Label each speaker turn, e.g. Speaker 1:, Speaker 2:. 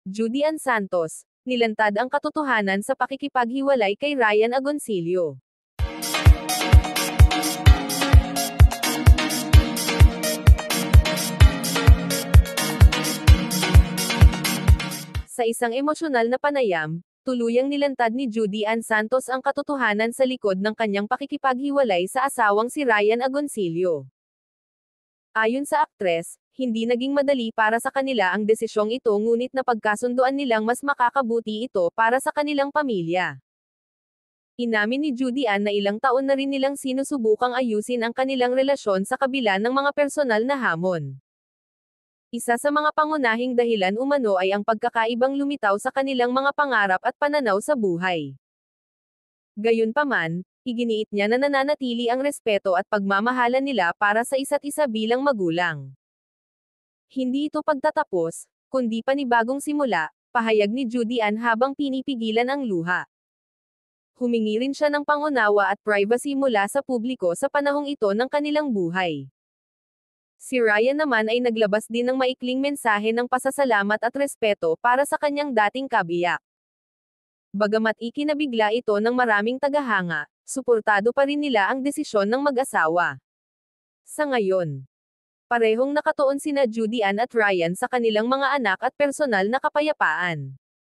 Speaker 1: Judy Ann Santos, nilantad ang katotohanan sa pakikipaghiwalay kay Ryan Agoncillo. Sa isang emosyonal na panayam, tuluyang nilantad ni Judy Ann Santos ang katotohanan sa likod ng kanyang pakikipaghiwalay sa asawang si Ryan Agoncillo. Ayon sa aktres, hindi naging madali para sa kanila ang desisyong ito ngunit napagkasunduan nilang mas makakabuti ito para sa kanilang pamilya. Inamin ni Judy Ann na ilang taon na rin nilang sinusubukang ayusin ang kanilang relasyon sa kabila ng mga personal na hamon. Isa sa mga pangunahing dahilan umano ay ang pagkakaibang lumitaw sa kanilang mga pangarap at pananaw sa buhay. Gayunpaman, iginiit niya na nananatili ang respeto at pagmamahalan nila para sa isa't isa bilang magulang. Hindi ito pagtatapos, kundi panibagong simula, pahayag ni Judy Ann habang pinipigilan ang luha. Humingi rin siya ng pangunawa at privacy mula sa publiko sa panahong ito ng kanilang buhay. Si Ryan naman ay naglabas din ng maikling mensahe ng pasasalamat at respeto para sa kanyang dating kabiyak. Bagamat ikinabigla ito ng maraming tagahanga, suportado pa rin nila ang desisyon ng mag-asawa. Sa ngayon, parehong nakatuon sina Judy Ann at Ryan sa kanilang mga anak at personal na kapayapaan.